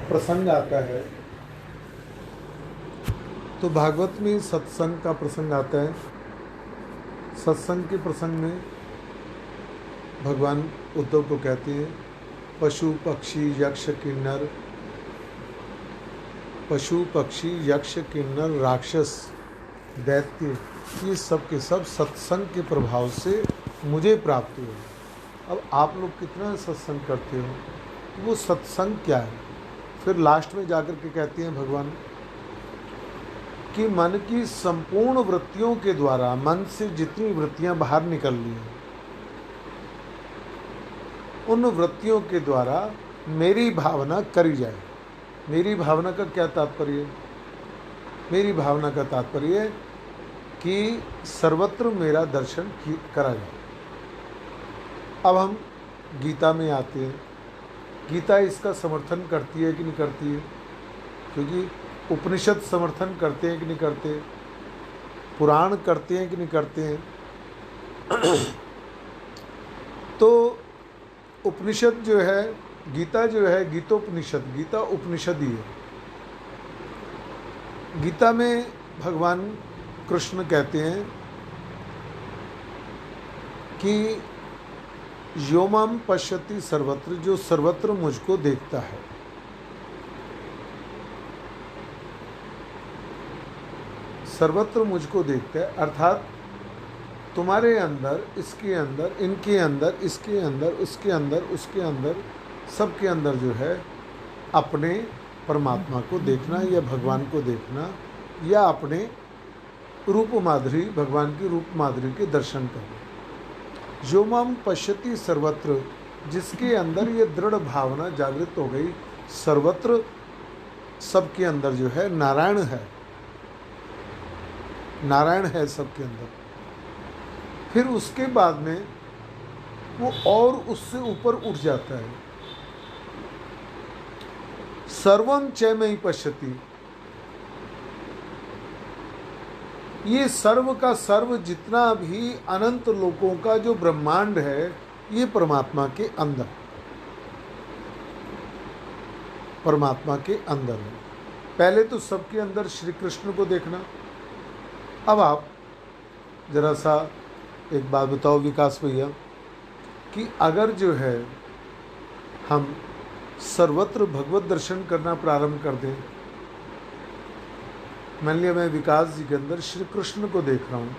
प्रसंग आता है तो भागवत में सत्संग का प्रसंग आता है। सत्संग के प्रसंग में भगवान उद्धव को कहते हैं पशु पक्षी यक्ष किन्नर, पशु पक्षी यक्ष किन्नर राक्षस दैत्य, ये सब के सब सत्संग के प्रभाव से मुझे प्राप्त हुए। अब आप लोग कितना सत्संग करते हो, वो सत्संग क्या है? फिर लास्ट में जाकर के कहते हैं भगवान कि मन की संपूर्ण वृत्तियों के द्वारा मन से जितनी वृत्तियां बाहर निकल ली हैं, उन वृत्तियों के द्वारा मेरी भावना करी जाए। मेरी भावना का क्या तात्पर्य? मेरी भावना का तात्पर्य है कि सर्वत्र मेरा दर्शन करा जाए। अब हम गीता में आते हैं। गीता इसका समर्थन करती है कि नहीं करती है? क्योंकि उपनिषद समर्थन करते हैं कि नहीं करते, पुराण करते हैं कि नहीं करते हैं। तो उपनिषद जो है, गीता जो है, गीतोपनिषद, गीता उपनिषद ही है। गीता में भगवान कृष्ण कहते हैं कि यो माम पश्यति सर्वत्र, जो सर्वत्र मुझको देखता है। सर्वत्र मुझको देखता है अर्थात तुम्हारे अंदर, इसके अंदर, इनके अंदर, इसके अंदर, उसके अंदर, उसके अंदर, सबके अंदर जो है अपने परमात्मा को देखना या भगवान को देखना या अपने रूप माधुरी, भगवान की रूप माधुरी के दर्शन करना। जो माम पश्यति सर्वत्र, जिसके अंदर ये दृढ़ भावना जागृत हो गई, सर्वत्र सबके अंदर जो है नारायण है, नारायण है सबके अंदर। फिर उसके बाद में वो और उससे ऊपर उठ जाता है। सर्वम चैमयि पश्यति, ये सर्व का सर्व जितना भी अनंत लोकों का जो ब्रह्मांड है, ये परमात्मा के अंदर, परमात्मा के अंदर है। पहले तो सबके अंदर श्री कृष्ण को देखना। अब आप जरा सा एक बात बताओ विकास भैया कि अगर जो है हम सर्वत्र भगवत दर्शन करना प्रारंभ कर दें, मान लिया मैं विकास जी के अंदर श्री कृष्ण को देख रहा हूँ,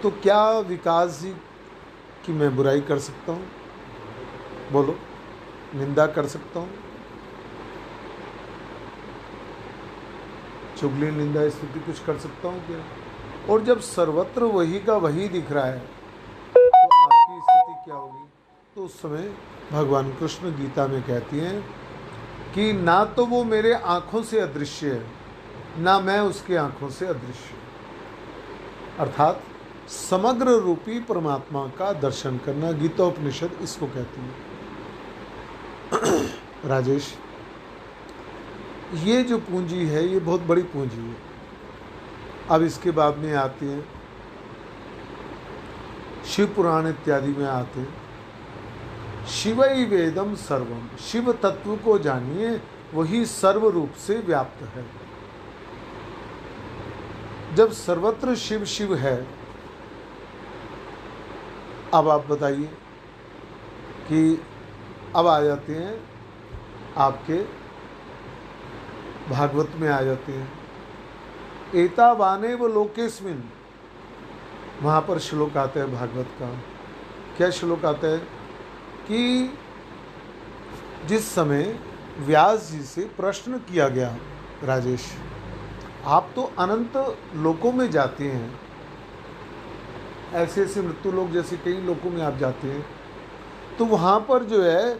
तो क्या विकास जी की मैं बुराई कर सकता हूँ? बोलो, निंदा कर सकता हूँ? चुगली, निंदा, स्तुति कुछ कर सकता हूँ क्या? और जब सर्वत्र वही का वही दिख रहा है तो आपकी स्थिति क्या होगी? तो उस समय भगवान कृष्ण गीता में कहती हैं कि ना तो वो मेरे आँखों से अदृश्य है, ना मैं उसके आँखों से अदृश्य। अर्थात समग्र रूपी परमात्मा का दर्शन करना, गीतोपनिषद इसको कहती है। राजेश, ये जो पूंजी है ये बहुत बड़ी पूंजी है। अब इसके बाद में आते हैं शिव पुराण इत्यादि में आते हैं, शिवई वेदम सर्वम, शिव तत्व को जानिए, वही सर्व रूप से व्याप्त है। जब सर्वत्र शिव शिव है, अब आप बताइए कि अब आ जाते हैं आपके भागवत में आ जाते हैं एतावानेव लोकेस्मिन, वहाँ पर श्लोक आता है भागवत का। क्या श्लोक आता है कि जिस समय व्यास जी से प्रश्न किया गया, राजेश आप तो अनंत लोकों में जाते हैं, ऐसे ऐसे मृत्यु लोक जैसे कई लोकों में आप जाते हैं, तो वहाँ पर जो है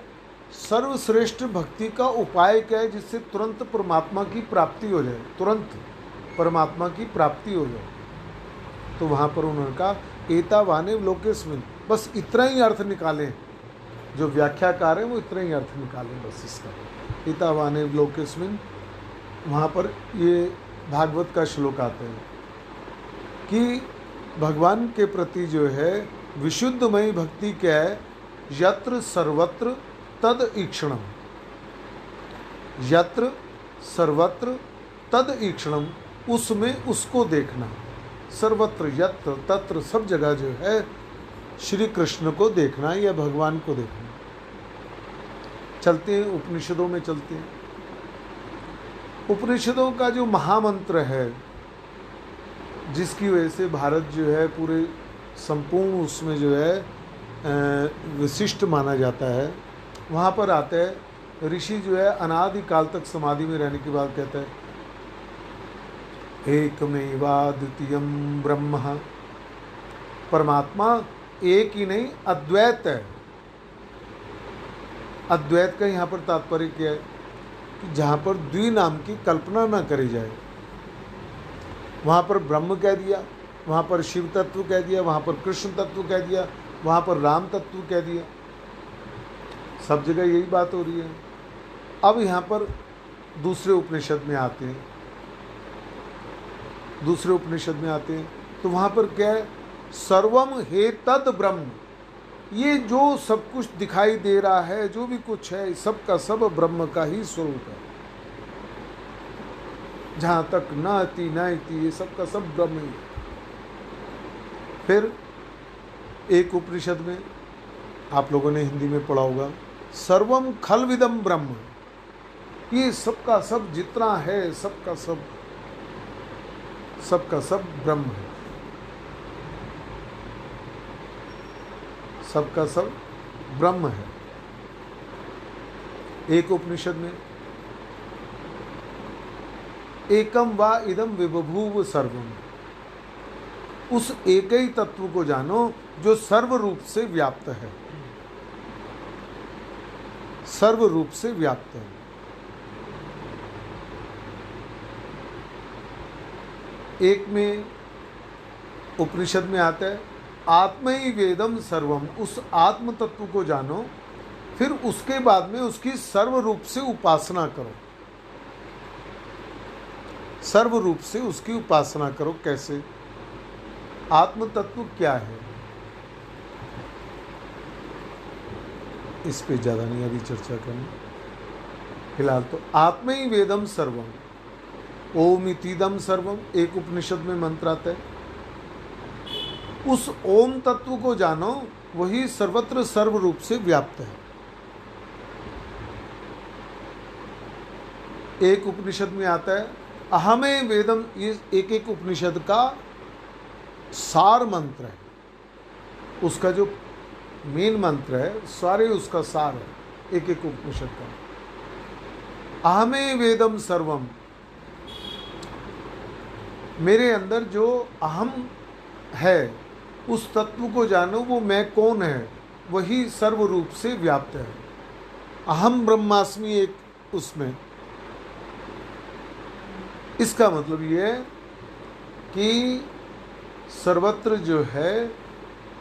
सर्वश्रेष्ठ भक्ति का उपाय क्या है जिससे तुरंत परमात्मा की प्राप्ति हो जाए, तुरंत परमात्मा की प्राप्ति हो जाए? तो वहाँ पर उन्होंने कहा एतावाने लोकेस्मिन, बस इतना ही अर्थ निकालें, जो व्याख्याकार है वो इतना ही अर्थ निकालें बस इसका, एतावाने लोकेस्मिन। वहाँ पर ये भागवत का श्लोक आता है कि भगवान के प्रति जो है विशुद्धमयी भक्ति क्या है, यत्र सर्वत्र तद ईक्षणम, यत्र सर्वत्र तद ईक्षणम, उसमें उसको देखना। सर्वत्र यत्र तत्र सब जगह जो है श्री कृष्ण को देखना या भगवान को देखना। चलते हैं उपनिषदों में, चलते हैं। उपनिषदों का जो महामंत्र है, जिसकी वजह से भारत जो है पूरे संपूर्ण उसमें जो है विशिष्ट माना जाता है, वहाँ पर आता है ऋषि जो है अनादिकाल तक समाधि में रहने के बाद कहता है एकमेवाद्वितीयं ब्रह्म, परमात्मा एक ही नहीं अद्वैत है। अद्वैत का यहाँ पर तात्पर्य क्या है कि जहाँ पर द्वि नाम की कल्पना न करी जाए, वहाँ पर ब्रह्म कह दिया, वहाँ पर शिव तत्व कह दिया, वहाँ पर कृष्ण तत्व कह दिया, वहाँ पर राम तत्व कह दिया, सब जगह यही बात हो रही है। अब यहाँ पर दूसरे उपनिषद में आते हैं, दूसरे उपनिषद में आते हैं तो वहाँ पर क्या है, सर्वम हे तद ब्रह्म, ये जो सब कुछ दिखाई दे रहा है, जो भी कुछ है, सब का सब ब्रह्म का ही स्वरूप है। जहाँ तक नाति नाति ये सब का सब ब्रह्म ही है। फिर एक उपनिषद में आप लोगों ने हिंदी में पढ़ा होगा, सर्वम खलविदम ब्रह्म, ये सबका सब जितना है, सबका सब ब्रह्म है, सबका सब ब्रह्म है। एक उपनिषद में एकम वा इदम विबभूव सर्वम, उस एक ही तत्व को जानो जो सर्व रूप से व्याप्त है, सर्व रूप से व्याप्त है। एक में उपनिषद में आता है आत्म ही वेदम सर्वम, उस आत्म तत्व को जानो, फिर उसके बाद में उसकी सर्व रूप से उपासना करो, सर्व रूप से उसकी उपासना करो। कैसे? आत्म तत्व क्या है, इस पे ज़्यादा नहीं अभी चर्चा करनी, फिलहाल तो आत्म ही वेदम सर्वम, ओम इतीदम सर्वम, एक उपनिषद में मंत्र आता है। उस ओम तत्व को जानो, वही सर्वत्र सर्व रूप से व्याप्त है। एक उपनिषद में आता है अहमे वेदम, ये एक एक उपनिषद का सार मंत्र है, उसका जो मेन मंत्र है सारे उसका सार है एक एक उपनिषद का। अहमे वेदम सर्वम, मेरे अंदर जो अहम है उस तत्व को जानो, वो मैं कौन है, वही सर्व रूप से व्याप्त है। अहम ब्रह्मास्मि एक उसमें, इसका मतलब ये है कि सर्वत्र जो है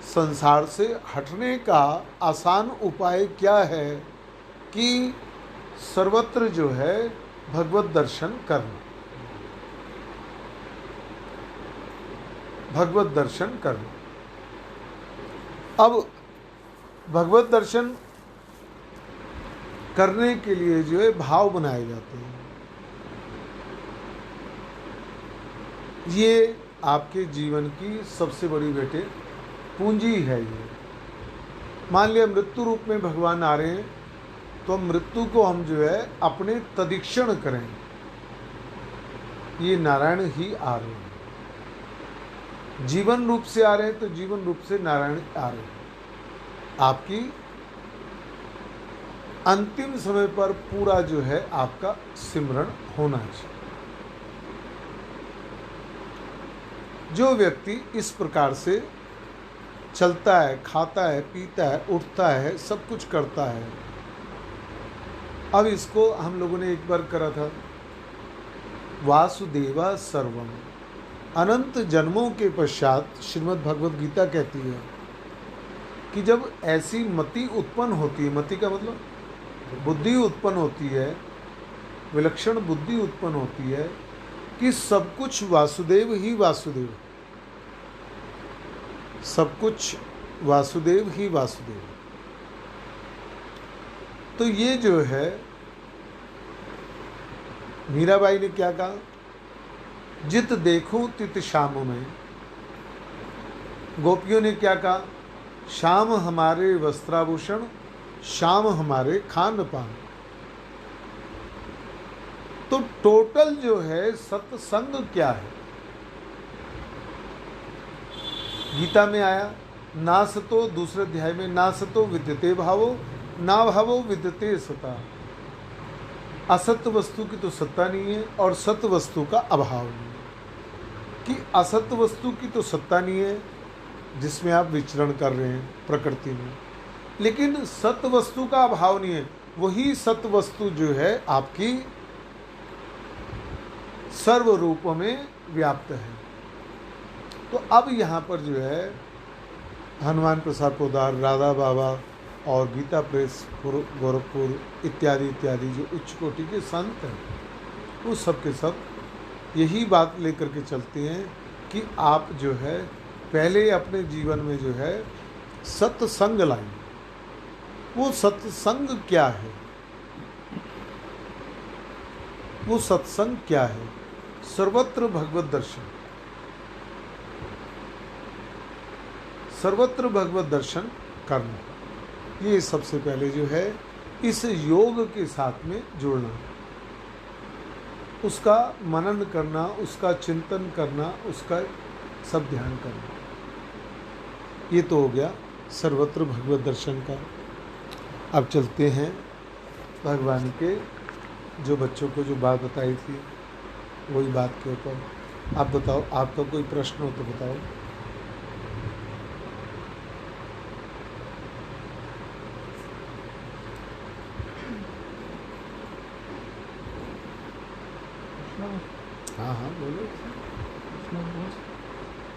संसार से हटने का आसान उपाय क्या है कि सर्वत्र जो है भगवत दर्शन करना, भगवत दर्शन करना। अब भगवत दर्शन करने के लिए जो है भाव बनाए जाते हैं। ये आपके जीवन की सबसे बड़ी बेटे पूंजी है। ये मान लिया मृत्यु रूप में भगवान आ रहे हैं, तो मृत्यु को हम जो है अपने तदीक्षण करें, ये नारायण ही आ रहे हैं। जीवन रूप से आ रहे हैं तो जीवन रूप से नारायण आ रहे हैं। आपकी अंतिम समय पर पूरा जो है आपका सिमरण होना चाहिए। जो व्यक्ति इस प्रकार से चलता है, खाता है, पीता है, उठता है, सब कुछ करता है। अब इसको हम लोगों ने एक बार करा था, वासुदेवा सर्वम। अनंत जन्मों के पश्चात श्रीमद् भगवद गीता कहती है कि जब ऐसी मति उत्पन्न होती है, मति का मतलब बुद्धि उत्पन्न होती है, विलक्षण बुद्धि उत्पन्न होती है कि सब कुछ वासुदेव ही वासुदेव, सब कुछ वासुदेव ही वासुदेव, तो ये जो है मीराबाई ने क्या कहा, जित देखूं तित श्याम में। गोपियों ने क्या कहा, श्याम हमारे वस्त्राभूषण, श्याम हमारे खान पान। तो टोटल जो है सत्संग क्या है, गीता में आया, नासतो, दूसरे अध्याय में, नासतो विद्यते भावो ना भावो विद्यते सता। असत्य वस्तु की तो सत्ता नहीं है और सत्य वस्तु का अभाव नहीं है। कि असत्य वस्तु की तो सत्ता नहीं है जिसमें आप विचरण कर रहे हैं प्रकृति में, लेकिन सत्य वस्तु का अभाव नहीं है। वही सत्य वस्तु जो है आपकी सर्व रूपों में व्याप्त है। तो अब यहाँ पर जो है हनुमान प्रसाद पोद्दार, राधा बाबा और गीता प्रेस गोरखपुर इत्यादि इत्यादि जो उच्च कोटि के संत हैं, वो सब के सब यही बात लेकर के चलते हैं कि आप जो है पहले अपने जीवन में जो है सत्संग लाएं। वो सत्संग क्या है, वो सत्संग क्या है? सर्वत्र भगवत दर्शन, सर्वत्र भगवत दर्शन करना, ये सबसे पहले जो है इस योग के साथ में जुड़ना, उसका मनन करना, उसका चिंतन करना, उसका सब ध्यान करना। ये तो हो गया सर्वत्र भगवत दर्शन का। अब चलते हैं भगवान के जो बच्चों को जो बात बताई थी वही बात के ऊपर। आप बताओ, आपका कोई प्रश्न हो तो बताओ। हाँ हाँ बोलो।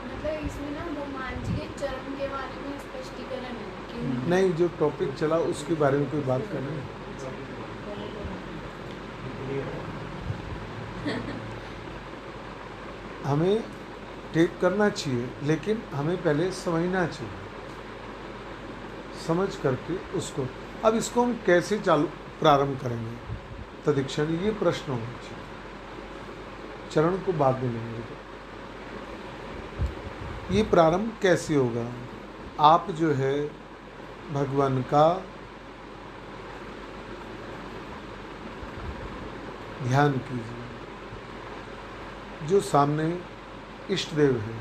मतलब इसमें ना भगवान जी के चरण के बारे में स्पष्टीकरण है कि नहीं, जो टॉपिक चला उसके बारे में कोई बात करनी है। हमें टेक करना चाहिए, लेकिन हमें पहले समझना चाहिए, समझ करके उसको। अब इसको हम कैसे चालू प्रारंभ करेंगे तदीक्षण, ये प्रश्न होना चाहिए। चरण को बाद में लेंगे। ये प्रारंभ कैसे होगा? आप जो है भगवान का ध्यान कीजिए। जो सामने इष्ट देव है,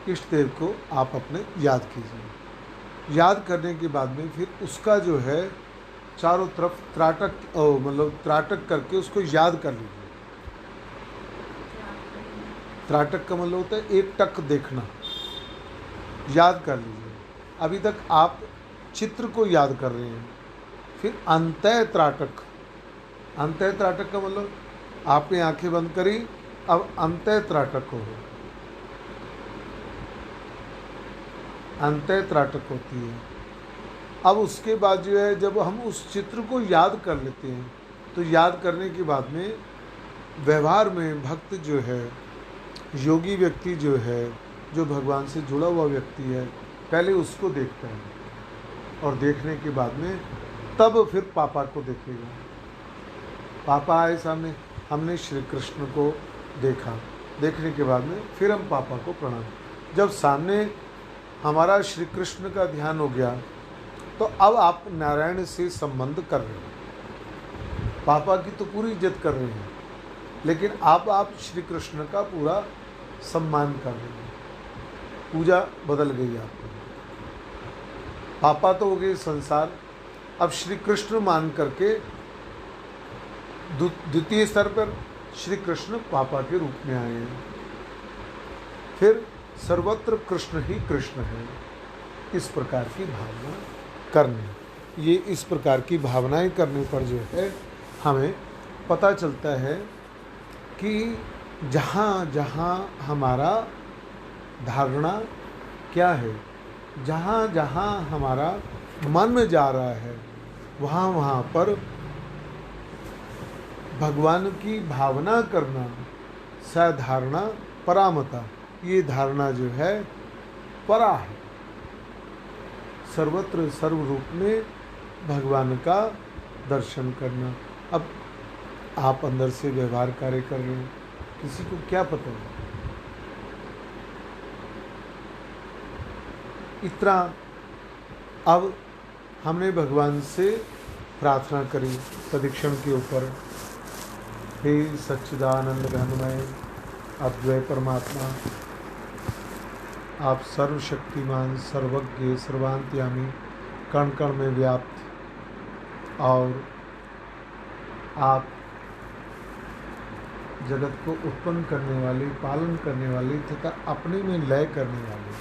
इष्ट देव को आप अपने याद कीजिए। याद करने के बाद में फिर उसका जो है चारों तरफ त्राटक करके उसको याद कर लीजिए। त्राटक का मतलब होता है एक टक देखना, याद कर लीजिए। अभी तक आप चित्र को याद कर रहे हैं, फिर अंतः त्राटक। अंतः त्राटक का मतलब आपने आंखें बंद करी, अब अंतः त्राटक हो, अंतः त्राटक होती है। अब उसके बाद जो है जब हम उस चित्र को याद कर लेते हैं, तो याद करने के बाद में व्यवहार में भक्त जो है, योगी व्यक्ति जो है, जो भगवान से जुड़ा हुआ व्यक्ति है, पहले उसको देखता है और देखने के बाद में तब फिर पापा को देखेगा। पापा आए सामने, हमने श्री कृष्ण को देखा, देखने के बाद में फिर हम पापा को प्रणाम। जब सामने हमारा श्री कृष्ण का ध्यान हो गया, तो अब आप नारायण से संबंध कर रहे हैं। पापा की तो पूरी इज्जत कर रहे हैं, लेकिन आप श्री कृष्ण का पूरा सम्मान कर रहे हैं। पूजा बदल गई आपकी। पापा तो हो गए संसार, अब श्री कृष्ण मान करके द्वितीय स्तर पर श्री कृष्ण पापा के रूप में आए हैं। फिर सर्वत्र कृष्ण ही कृष्ण है। इस प्रकार की भावना करनी, ये इस प्रकार की भावनाएं करने पर जो है हमें पता चलता है कि जहाँ जहाँ हमारा धारणा क्या है, जहाँ जहाँ हमारा मन जा रहा है, वहाँ वहाँ पर भगवान की भावना करना, सधारणा परामता, ये धारणा जो है परा है। सर्वत्र सर्व रूप में भगवान का दर्शन करना। अब आप अंदर से व्यवहार कार्य कर रहे हैं, किसी को क्या पता है। इतना अब हमने भगवान से प्रार्थना करी तदिक्षण के ऊपर, हे सच्चिदानंद घनमय अद्वैत परमात्मा, आप सर्वशक्तिमान, सर्वज्ञ, सर्वांतयामी, कण कण में व्याप्त, और आप जगत को उत्पन्न करने वाले, पालन करने वाले तथा अपने में लय करने वाले,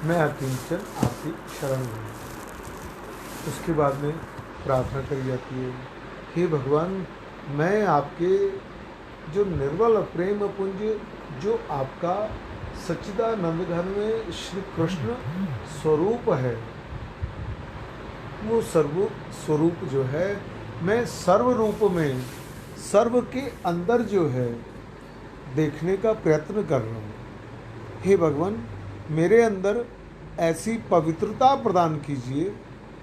मैं अकिंचन आपकी शरण हूँ। उसके बाद में प्रार्थना करी जाती है, हे भगवान, मैं आपके जो निर्मल प्रेम पुंज, जो आपका सच्चिदानंद घन में श्री कृष्ण स्वरूप है, वो सर्व स्वरूप जो है, मैं सर्व रूप में, सर्व के अंदर जो है देखने का प्रयत्न कर रहा हूँ। हे भगवान, मेरे अंदर ऐसी पवित्रता प्रदान कीजिए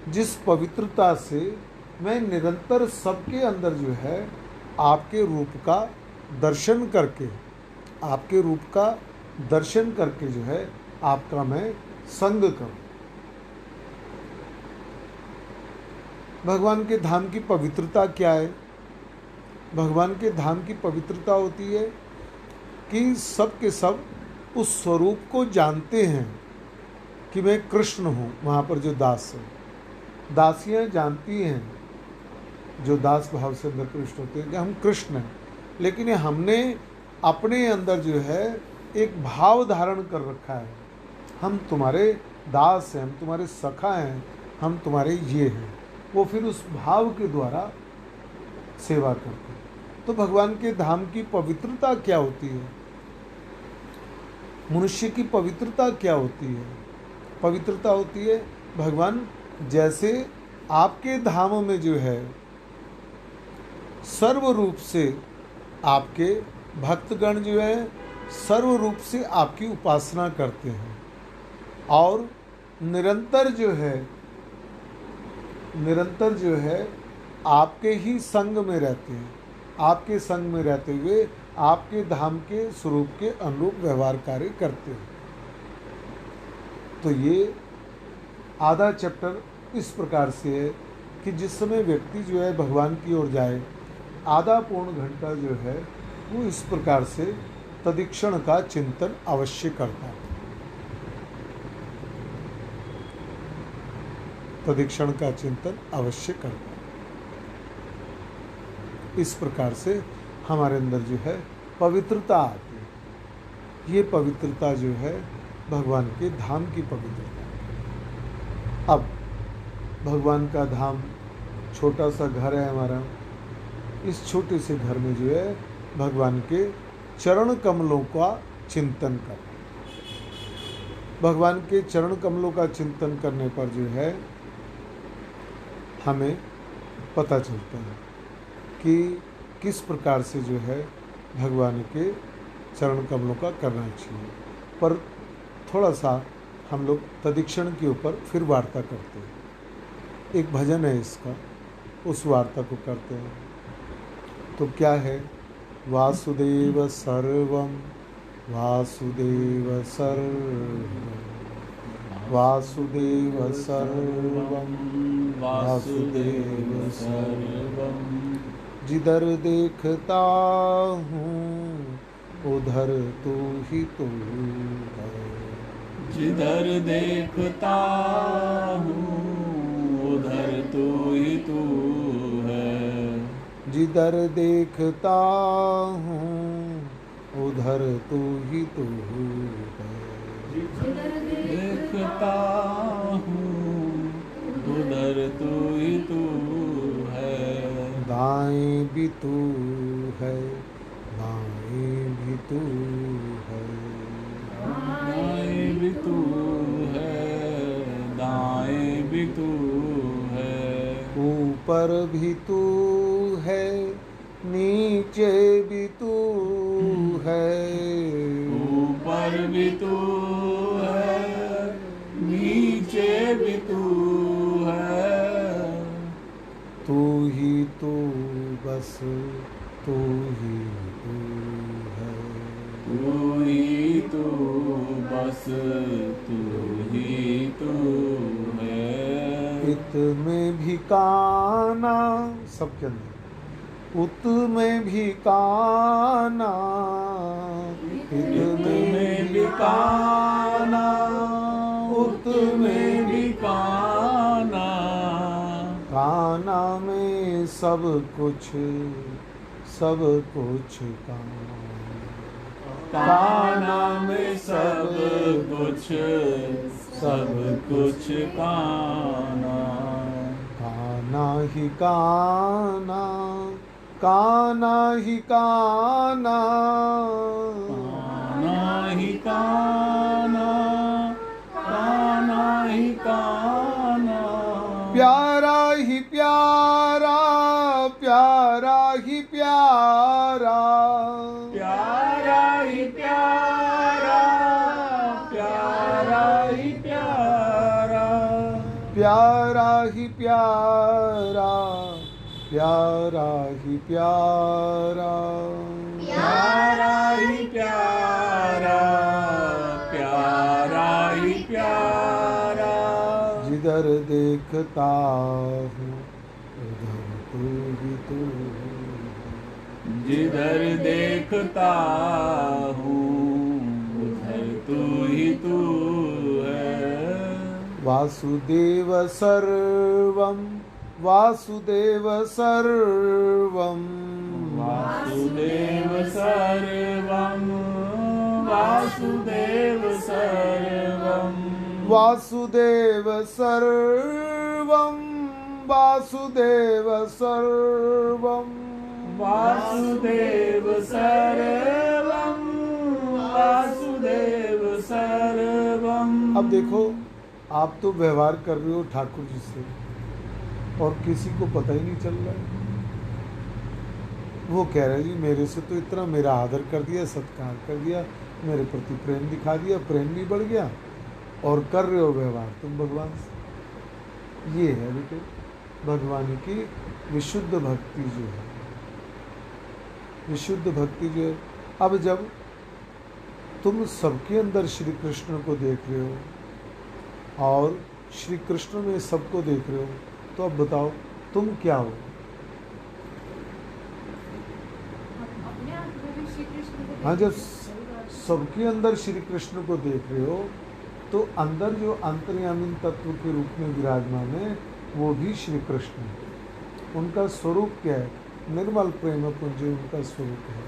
जिस पवित्रता से मैं निरंतर सबके अंदर जो है आपके रूप का दर्शन करके, आपके रूप का दर्शन करके जो है आपका मैं संग करूं। भगवान के धाम की पवित्रता क्या है? भगवान के धाम की पवित्रता होती है कि सब के सब उस स्वरूप को जानते हैं कि मैं कृष्ण हूँ। वहाँ पर जो दास है, दासियाँ जानती हैं, जो दास भाव से अंदर कृष्ण होते हैं कि हम कृष्ण हैं, लेकिन हमने अपने अंदर जो है एक भाव धारण कर रखा है, हम तुम्हारे दास हैं, हम तुम्हारे सखा हैं, हम तुम्हारे ये हैं। वो फिर उस भाव के द्वारा सेवा करते हैं। तो भगवान के धाम की पवित्रता क्या होती है? मनुष्य की पवित्रता क्या होती है? पवित्रता होती है भगवान जैसे आपके धाम में जो है सर्व रूप से आपके भक्तगण जो है सर्व रूप से आपकी उपासना करते हैं और निरंतर जो है आपके ही संग में रहते हैं। आपके संग में रहते हुए आपके धाम के स्वरूप के अनुरूप व्यवहार कार्य करते हैं। तो ये आधा चैप्टर इस प्रकार से है कि जिस समय व्यक्ति जो है भगवान की ओर जाए, आधा पौन घंटा जो है वो इस प्रकार से तदिक्षण का चिंतन अवश्य करता है। तदिक्षण का चिंतन अवश्य करता है। इस प्रकार से हमारे अंदर जो है पवित्रता आती है। ये पवित्रता जो है भगवान के धाम की पवित्रता। अब भगवान का धाम, छोटा सा घर है हमारा, इस छोटे से घर में जो है भगवान के चरण कमलों का चिंतन कर, भगवान के चरण कमलों का चिंतन करने पर जो है हमें पता चलता है कि किस प्रकार से जो है भगवान के चरण कमलों का करना चाहिए। पर थोड़ा सा हम लोग तदिक्षण के ऊपर फिर वार्ता करते हैं। एक भजन है इसका, उस वार्ता को करते हैं। तो क्या है? वासुदेव सर्वं वासुदेव सर्वं वासुदेव सर्वं वासुदेव सर्वं, जिधर देखता हूँ उधर तू ही तू है, जिधर देखता हूँ उधर तू ही तू है, जिधर देखता हूँ उधर तू ही तू है, देखता हूँ उधर तू ही तू है, दाएं भी तू है बाएं भी तू है, दाएं भी तू है दाएं भी तू है, ऊपर भी तू है नीचे भी तू है, ऊपर भी तू है नीचे भी तू है। तू ही तू, बस तू ही तू है। तू ही तू, बस तू ही तू है। इत में भी काना, सबके अंदर उत में भी काना, इत में भी काना, उत में भी काना, काना में सब कुछ काना, काना में सब कुछ काना। काना ही काना, काना ही काना, काना ही काना, काना ही काना, प्यारा ही प्यारा, प्यारा ही प्यारा, प्यारा ही प्यारा, प्यारा ही प्यारा, प्यारा ही प्यारा, प्यारा ही प्यारा, प्यारा ही प्यारा, प्यारा ही प्यारा। जिधर देखता हूँ उधर तू ही तू है। जिधर देखता हूँ उधर तू ही तू है। वासुदेव सर्वं, वासुदेव सर्वं, वासुदेव सर्वं, वासुदेव सर्वं, वासुदेव सर्वं, वासुदेव सर्वं, वासुदेव सर्वं, वासुदेव सर्वं। अब देखो, आप तो व्यवहार कर रहे हो ठाकुर जी से और किसी को पता ही नहीं चल रहा है। वो कह रहे जी मेरे से तो इतना मेरा आदर कर दिया, सत्कार कर दिया, मेरे प्रति प्रेम दिखा दिया, प्रेम भी बढ़ गया, और कर रहे हो व्यवहार तुम भगवान से। ये है बेटे भगवान की विशुद्ध भक्ति जो है, विशुद्ध भक्ति जो है। अब जब तुम सबके अंदर श्री कृष्ण को देख रहे हो और श्री कृष्ण में सबको देख रहे हो, तो अब बताओ तुम क्या हो? अपने आप में भी श्री कृष्ण को हाँ, जब देखते सबके अंदर श्री कृष्ण को देख रहे हो तो अंदर जो अंतर्यामी तत्व के रूप में विराजमान है वो भी श्री कृष्ण है। उनका स्वरूप क्या है? निर्मल प्रेम पुंज उनका स्वरूप है,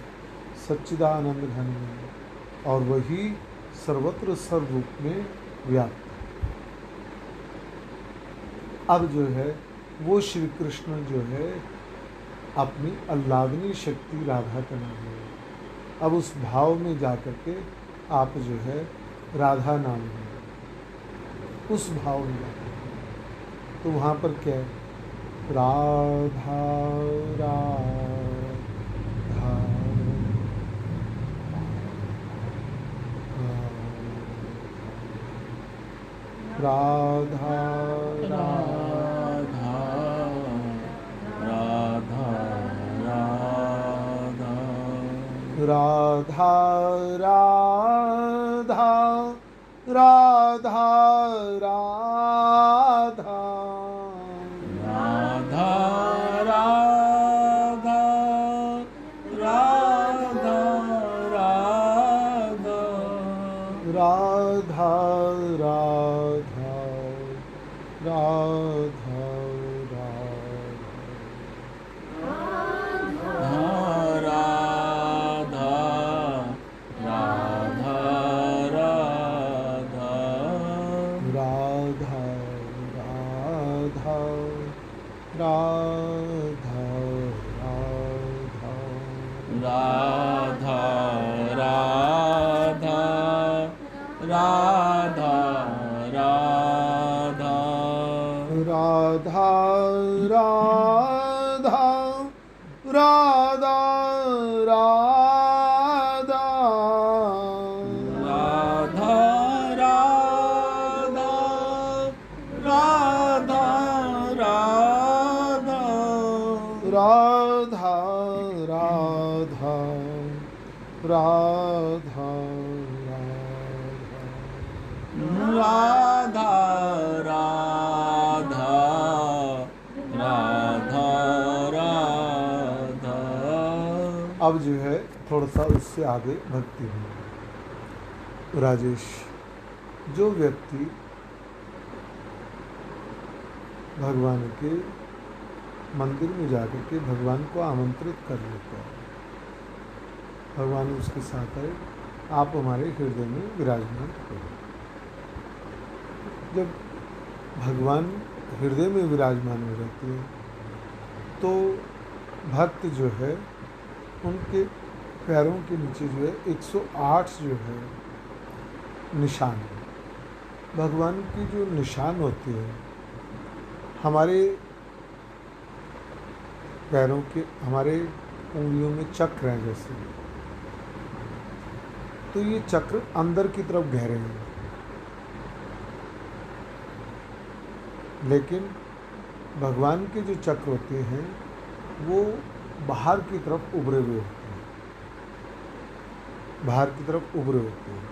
सच्चिदानंद घन में, और वही सर्वत्र सर्वरूप में व्याप्त। अब जो है वो श्री कृष्ण जो है अपनी आह्लादनी शक्ति राधा का नाम है। अब उस भाव में जाकर के आप जो है राधा नाम है, उस भाव में जाकर तो वहाँ पर क्या है? राधा राधा राधा राधा राधा राधा राधा राधा राधा राधा राधा राधा राधा राधा राधा राधा राधा राधा राधा राधा राधा राधा राधा। अब जो है थोड़ा सा उससे आगे भक्ति है। राजेश, जो व्यक्ति भगवान के मंदिर में जाकर के भगवान को आमंत्रित कर लेता है, भगवान उसके साथ है, आप हमारे हृदय में विराजमान करो। जब भगवान हृदय में विराजमान हो जाते हैं तो भक्त जो है उनके पैरों के नीचे जो है 108 जो है निशान है। भगवान की जो निशान होते हैं हमारे पैरों के, हमारे उंगलियों में चक्र हैं जैसे, तो ये चक्र अंदर की तरफ गहरे हैं, लेकिन भगवान के जो चक्र होते हैं वो बाहर की तरफ उभरे हुए होते हैं, बाहर की तरफ उभरे होते हैं।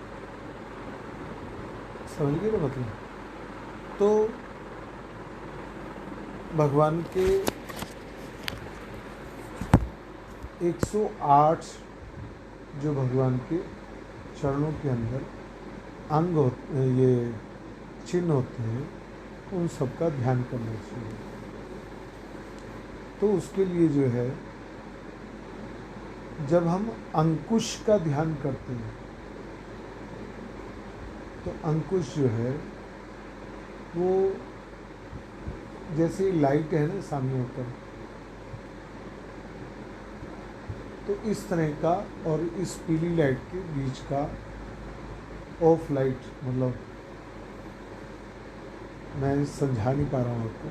समझ गए ना मतलब? तो भगवान के 108 जो भगवान के चरणों के अंदर अंग होते, ये चिन्ह होते हैं, उन सबका ध्यान करना चाहिए। तो उसके लिए जो है जब हम अंकुश का ध्यान करते हैं तो अंकुश जो है वो जैसे लाइट है ना सामने ऊपर, तो इस तरह का, और इस पीली लाइट के बीच का ऑफ लाइट, मतलब मैं समझा नहीं पा रहा हूँ आपको,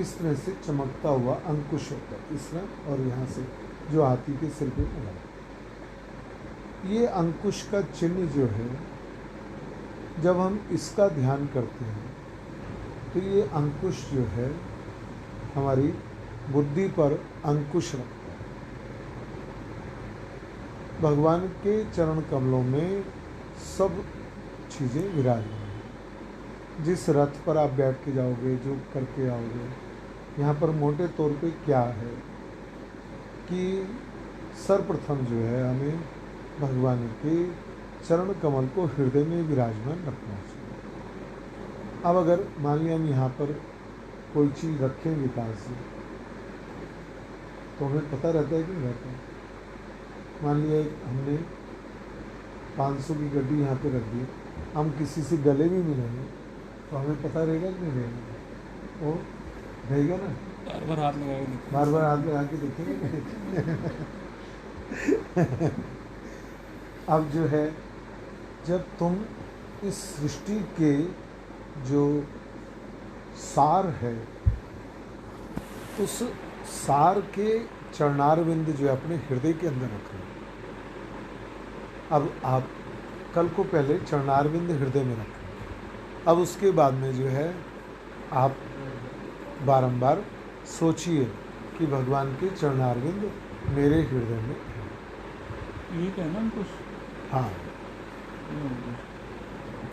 इस तरह से चमकता हुआ अंकुश होता है इस तरह, और यहाँ से जो हाथी के सिर पे लगा, ये अंकुश का चिन्ह जो है जब हम इसका ध्यान करते हैं तो ये अंकुश जो है हमारी बुद्धि पर अंकुश रखता है। भगवान के चरण कमलों में सब चीज़ें विराजमान। जिस रथ पर आप बैठ के जाओगे, जो करके आओगे, यहाँ पर मोटे तौर पे क्या है कि सर्वप्रथम जो है हमें भगवान के चरण कमल को हृदय में विराजमान रखना चाहिए। अब अगर मान लिया हम यहाँ पर कोई चीज़ रखेंगे पास से, तो हमें पता रहता है कि नहीं रहता। मान लिया हमने 500 की गड्डी यहाँ पे रख दी, हम किसी से गले भी मिलेंगे तो हमें पता रहेगा कि नहीं रहेगा? वो रहेगा ना, बार बार हाथ लगा के बार बार हाथ लगा के देखेंगे। अब जो है जब तुम इस सृष्टि के जो सार है उस सार के चरणारविंद जो है अपने हृदय के अंदर रख रहे। अब आप कल को पहले चरणारविंद हृदय में रखें, अब उसके बाद में जो है आप बारंबार सोचिए कि भगवान के चरणारविंद मेरे हृदय में है। ये क्या है ना कुछ, हाँ, ये अंकुश,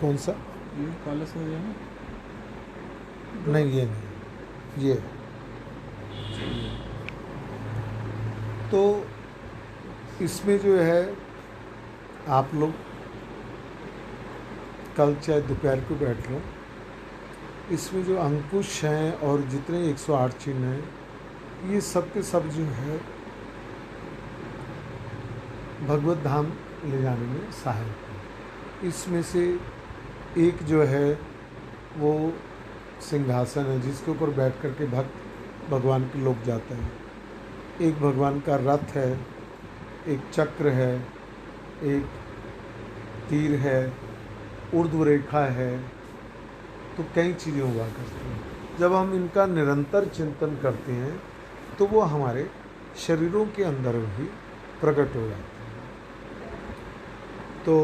कौन सा? ये काला सा है ना, नहीं ये नहीं, ये। तो इसमें जो है आप लोग कल चाहे दोपहर को बैठ लो, इसमें जो अंकुश हैं और जितने 108 चिन्ह हैं ये सब के सब जो है भगवत धाम ले जाने में सहायक है। इसमें से एक जो है वो सिंहासन है जिसके ऊपर बैठ कर के भक्त भगवान के लोग जाते हैं, एक भगवान का रथ है, एक चक्र है, एक तीर है, ऊर्ध्व रेखा है, तो कई चीज़ें हुआ करती हैं। जब हम इनका निरंतर चिंतन करते हैं तो वो हमारे शरीरों के अंदर भी प्रकट हो जाते हैं। तो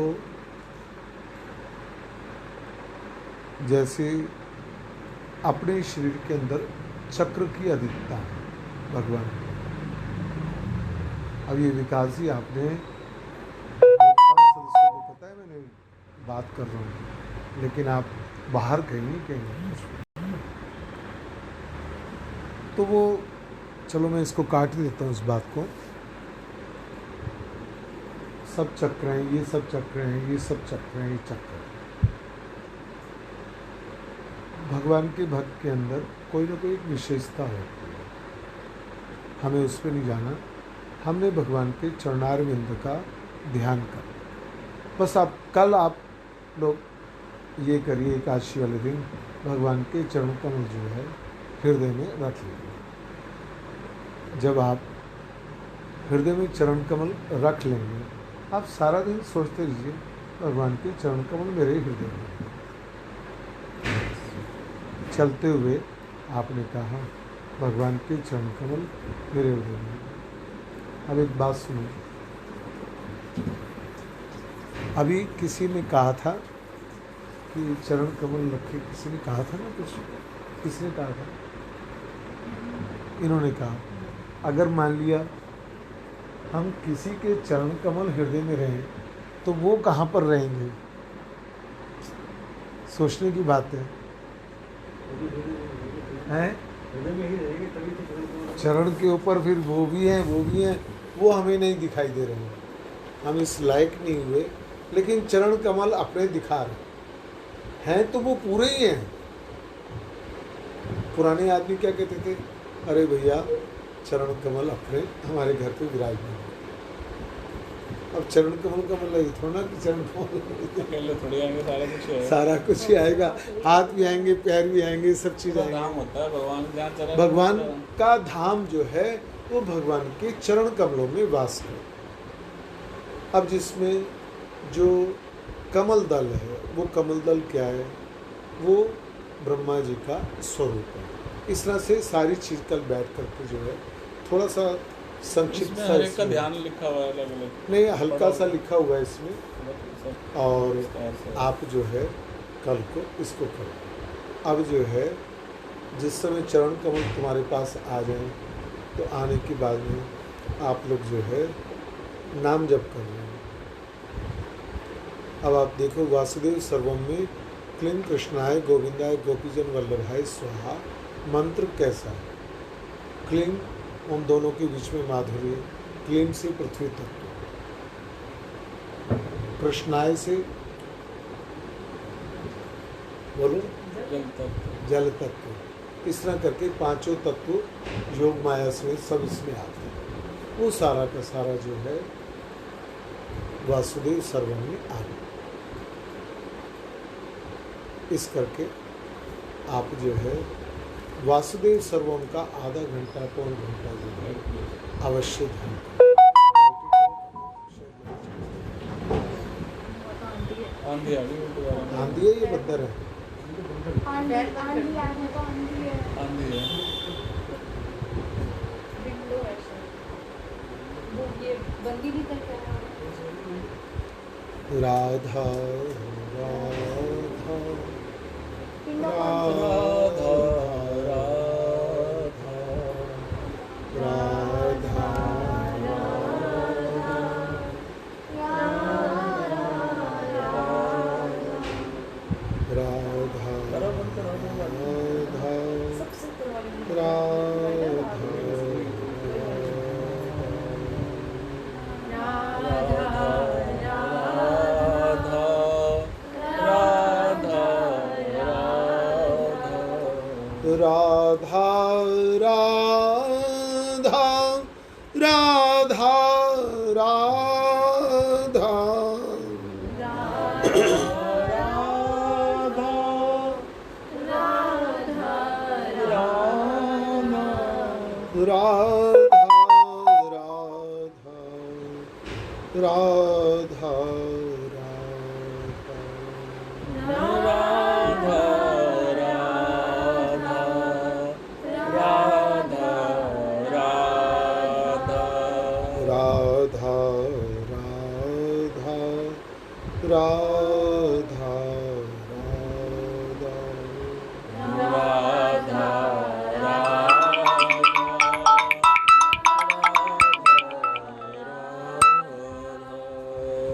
जैसे अपने शरीर के अंदर चक्र की अधिकता है भगवान की, अब ये विकास जी आपने बहुत कम सदस्यों को पता है मैंने बात कर रहा हूँ, लेकिन आप बाहर कहीं तो वो चलो मैं इसको काट देता हूँ इस बात को। सब चक्र हैं, ये सब चक्र हैं, ये सब चक्र हैं, ये चक्र हैं। भगवान के भक्त के अंदर कोई ना कोई एक विशेषता होती है, हमें उस पर नहीं जाना। हमने भगवान के चरणारविंद का ध्यान कर, बस आप कल आप लोग ये करिए, एकादशी वाले दिन भगवान के चरण कमल जो है हृदय में रख लीजिए। जब आप हृदय में चरण कमल रख लेंगे, आप सारा दिन सोचते रहिए भगवान के चरण कमल मेरे हृदय में। चलते हुए आपने कहा भगवान के चरण कमल मेरे हृदय में। अब एक बात सुनो, अभी किसी ने कहा था कि चरण कमल रखे, किसी ने कहा था ना, कुछ किसने कहा था? इन्होंने कहा अगर मान लिया हम किसी के चरण कमल हृदय में रहें तो वो कहाँ पर रहेंगे? सोचने की बात है, हैं? चरण के ऊपर फिर वो भी हैं, वो भी हैं, वो हमें नहीं दिखाई दे रहे हैं, हम इस लायक नहीं हुए, लेकिन चरण कमल अपने दिखा रहे हैं तो वो पूरे ही हैं। पुराने आदमी क्या कहते थे? अरे भैया चरण कमल अपने हमारे घर पे विराजमान है। अब चरण कमल का मतलब थोड़ा कि चरण कमल थोड़ी आएंगे, सारा कुछ ही आएगा, हाथ भी आएंगे, पैर भी आएंगे, सब चीज़ आएंगे। धाम होता है भगवान, जहाँ चरण भगवान का धाम जो है वो भगवान के चरण कमलों में वास है। अब जिसमें जो कमल दल है, वो कमल दल क्या है? वो ब्रह्मा जी का स्वरूप है। इस तरह से सारी चीज़ कल बैठ करके जो है थोड़ा सा संक्षिप्त सा का ध्यान लिखा हुआ है, अलग अलग नहीं, हल्का सा लिखा हुआ है इसमें, और आप जो है कल को इसको करो। अब जो है जिस समय चरण कमल तुम्हारे पास आ जाए तो आने के बाद में आप लोग जो है नाम जप कर रहे हैं। अब आप देखो वासुदेव सर्वम में क्लीं कृष्णाय गोविंदाय गोपीजन वल्लभाय स्वाहा मंत्र कैसा है? क्लीं उन दोनों के बीच में माधुर्य, क्लीं से पृथ्वी तत्व, कृष्णाय से बोलो जल तत्व। इस तरह करके पांचों तत्व योग माया समेत सब इसमें आते हैं। वो सारा का सारा जो है वासुदेव सर्वम में आ गया। इस करके आप जो है वासुदेव सर्वम का आधा घंटा पौन घंटा जो है अवश्य ध्यान करें। आंधी आ गई, आंधी है ये बंदर है? आंधी आने तो आंधी है, आंधी है। विंडो है शायद, वो ये बंदी भी करके आया। राधा राधा विंडो राधा राधा राधा राधा सबसे पुरानी राधा राधा राधा राधा राधा राधा राधा राधा राधा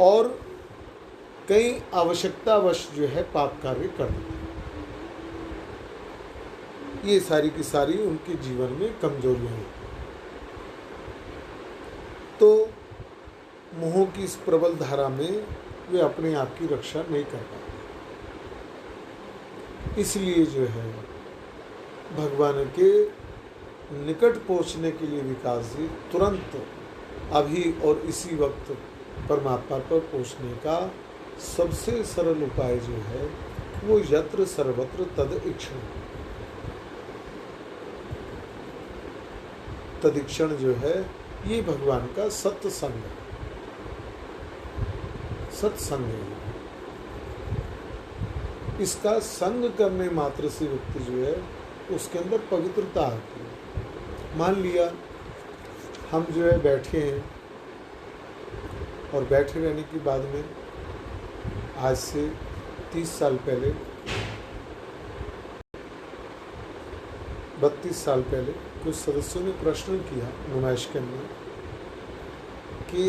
और कई आवश्यकतावश जो है पाप कार्य कर देते हैं। ये सारी की सारी उनके जीवन में कमजोरियां हैं। तो मोह की इस प्रबल धारा में वे अपने आप की रक्षा नहीं कर पाते। इसलिए जो है भगवान के निकट पहुंचने के लिए विकास जी तुरंत अभी और इसी वक्त परमात्मा पर पहुंचने का सबसे सरल उपाय जो है वो यत्र सर्वत्र तद इक्षण। तदीक्षण जो है ये भगवान का सत्संग है। सत्संग है। इसका संग करने मात्र से व्यक्ति जो है उसके अंदर पवित्रता आती है। मान लिया हम जो है बैठे हैं और बैठे रहने के बाद में आज से 30 साल पहले 32 साल पहले कुछ सदस्यों ने प्रश्न किया नुमाइश के अंदर कि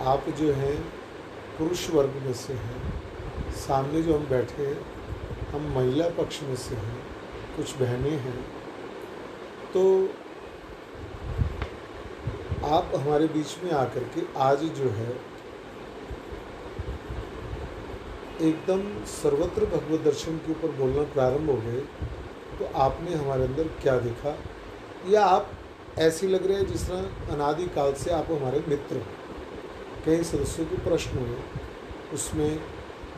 आप जो हैं पुरुष वर्ग में से हैं, सामने जो हम बैठे हैं हम महिला पक्ष में से हैं, कुछ बहनें हैं, तो आप हमारे बीच में आकर के आज जो है एकदम सर्वत्र भगवत दर्शन के ऊपर बोलना प्रारंभ हो गए, तो आपने हमारे अंदर क्या देखा? या आप ऐसे लग रहे हैं जिस तरह अनादि काल से आप हमारे मित्र। कई सदस्यों के प्रश्न हुए, उसमें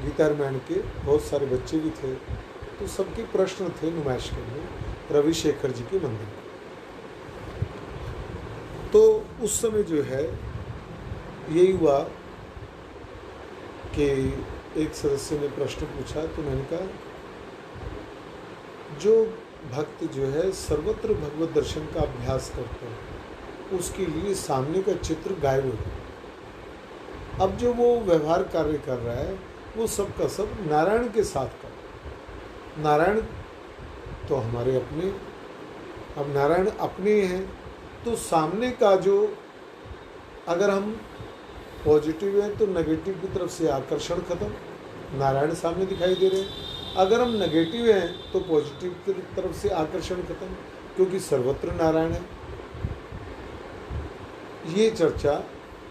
गीता रामायण के बहुत सारे बच्चे भी थे, तो सबके प्रश्न थे नुमाइश के लिए रविशेखर जी के मंदिर। तो उस समय जो है यही हुआ कि एक सदस्य ने प्रश्न पूछा, तो मैंने कहा जो भक्त जो है सर्वत्र भगवत दर्शन का अभ्यास करते हैं उसके लिए सामने का चित्र गायब हो जाए। अब जो वो व्यवहार कार्य कर रहा है वो सब का सब नारायण के साथ कर। नारायण तो हमारे अपने, अब नारायण अपने हैं तो सामने का जो, अगर हम पॉजिटिव हैं तो नेगेटिव की तरफ से आकर्षण खत्म, नारायण सामने दिखाई दे रहे हैं। अगर हम नेगेटिव हैं तो पॉजिटिव की तरफ से आकर्षण खत्म, क्योंकि सर्वत्र नारायण है। ये चर्चा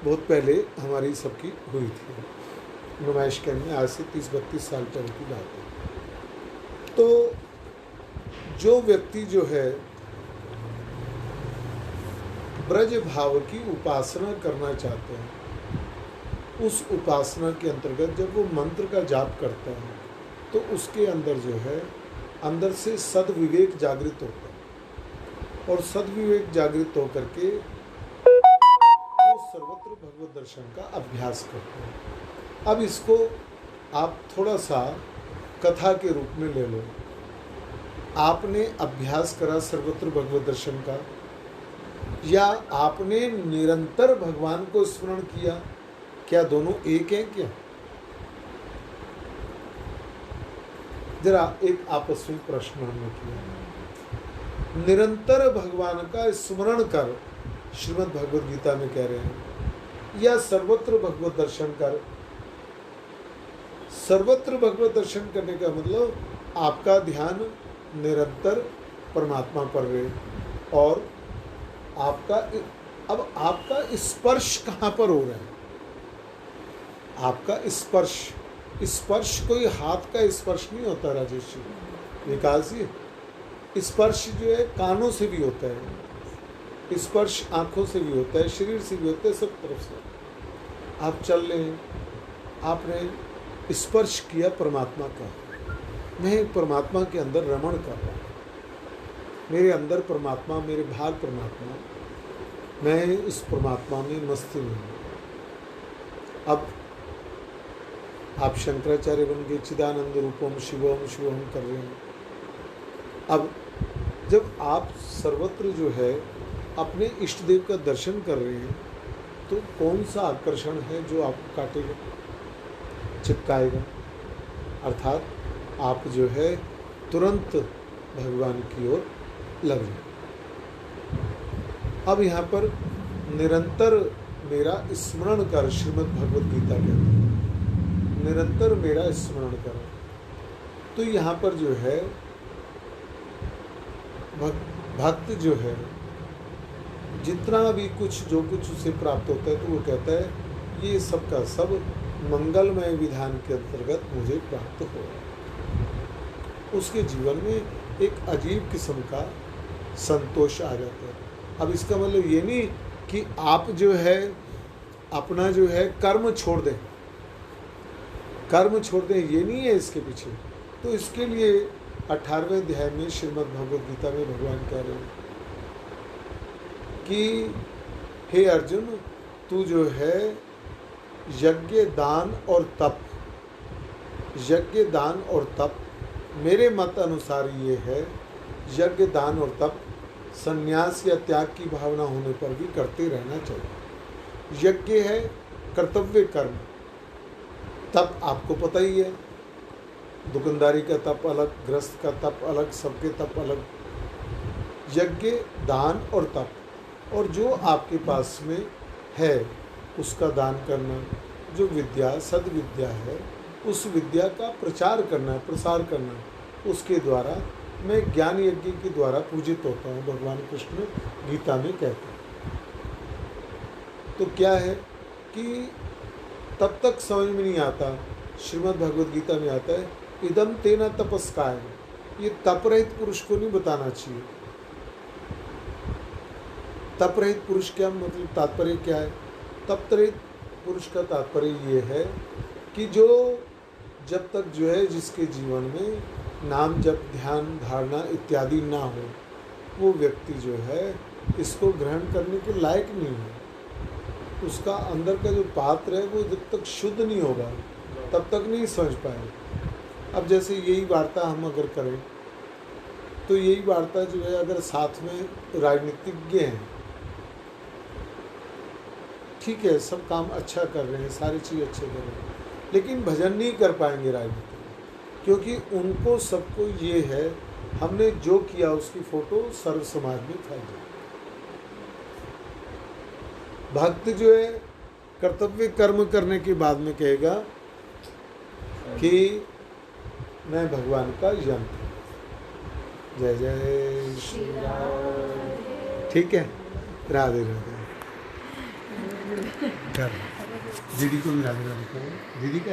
बहुत पहले हमारी सबकी हुई थी नुमाइश के में, आज से 30-32 साल पहले की बात है। तो जो व्यक्ति जो है ब्रज भाव की उपासना करना चाहते हैं, उस उपासना के अंतर्गत जब वो मंत्र का जाप करता है तो उसके अंदर जो है अंदर से सद्विवेक जागृत होता है, और सद्विवेक जागृत होकर के वो सर्वत्र भगवत दर्शन का अभ्यास करते हैं। अब इसको आप थोड़ा सा कथा के रूप में ले लो। आपने अभ्यास करा सर्वत्र भगवत दर्शन का, या आपने निरंतर भगवान को स्मरण किया, क्या दोनों एक हैं क्या? जरा एक आपस में प्रश्न हमने किया। निरंतर भगवान का स्मरण कर, श्रीमद् भगवद गीता में कह रहे हैं, या सर्वत्र भगवत दर्शन कर। सर्वत्र भगवत दर्शन करने का मतलब आपका ध्यान निरंतर परमात्मा पर रहे, और आपका स्पर्श कहाँ पर हो रहा है? आपका स्पर्श कोई हाथ का स्पर्श नहीं होता राजेश जी, विकास जी। स्पर्श जो है कानों से भी होता है, स्पर्श आँखों से भी होता है, शरीर से भी होता है, सब तरफ से। आप चल रहे हैं, आपने स्पर्श किया परमात्मा का, मैं परमात्मा के अंदर रमण कर रहा हूँ, मेरे अंदर परमात्मा, मेरे भाग परमात्मा, मैं इस परमात्मा में मस्ती में हूँ। अब आप शंकराचार्य बन गए, चिदानंद रूपम शिवम शिवम कर रहे हैं। अब जब आप सर्वत्र जो है अपने इष्ट देव का दर्शन कर रहे हैं, तो कौन सा आकर्षण है जो आपको काटेगा, चिपकाएगा? अर्थात आप जो है तुरंत भगवान की ओर लग जाए। अब यहाँ पर निरंतर मेरा स्मरण कर, श्रीमद् भगवद गीता कहती है, निरंतर मेरा स्मरण करो। तो यहाँ पर जो है भक्त जो है जितना भी कुछ जो कुछ उसे प्राप्त होता है तो वो कहता है ये सब का सब मंगलमय विधान के अंतर्गत मुझे प्राप्त हो रहा है। उसके जीवन में एक अजीब किस्म का संतोष आ जाता है। अब इसका मतलब ये नहीं कि आप जो है अपना जो है कर्म छोड़ दें, कर्म छोड़ दें, ये नहीं है इसके पीछे। तो इसके लिए 18वें अध्याय में श्रीमद् भगवद गीता में भगवान कह रहे हैं कि हे अर्जुन, तू जो है यज्ञ दान और तप, यज्ञ दान और तप मेरे मत अनुसार ये है, यज्ञ दान और तप संन्यास या त्याग की भावना होने पर भी करते रहना चाहिए। यज्ञ है कर्तव्य कर्म, तप आपको पता ही है, दुकानदारी का तप अलग, गृहस्थ का तप अलग, सबके तप अलग। यज्ञ दान और तप, और जो आपके पास में है उसका दान करना, जो विद्या सद्विद्या है उस विद्या का प्रचार करना, प्रसार करना, उसके द्वारा मैं ज्ञान यज्ञ के द्वारा पूजित होता हूँ, भगवान कृष्ण गीता में कहते हैं। तो क्या है कि तब तक समझ में नहीं आता, श्रीमद् भगवद गीता में आता है इदम तेना तपस्काय, ये तप रहित पुरुष को नहीं बताना चाहिए। तप रहित पुरुष क्या मतलब, तात्पर्य क्या है? तप रहित पुरुष का तात्पर्य ये है कि जो जब तक जो है जिसके जीवन में नाम जप ध्यान धारणा इत्यादि ना हो, वो व्यक्ति जो है इसको ग्रहण करने के लायक नहीं है। उसका अंदर का जो पात्र है वो जब तक शुद्ध नहीं होगा तब तक नहीं समझ पाएगा। अब जैसे यही वार्ता हम अगर करें तो यही वार्ता जो है अगर साथ में राजनीतिज्ञ हैं, ठीक है सब काम अच्छा कर रहे हैं, सारी चीज़ अच्छे कर रहे हैं, लेकिन भजन नहीं कर पाएंगे राजनीति, क्योंकि उनको सबको ये है हमने जो किया उसकी फोटो सर्व समाज में फैल जाए। भक्त जो है कर्तव्य कर्म करने के बाद में कहेगा कि मैं भगवान का यंत्र, जय जय श्री राम। ठीक है, राधे राधे। दीदी को भी राधे राधे करो। दीदी का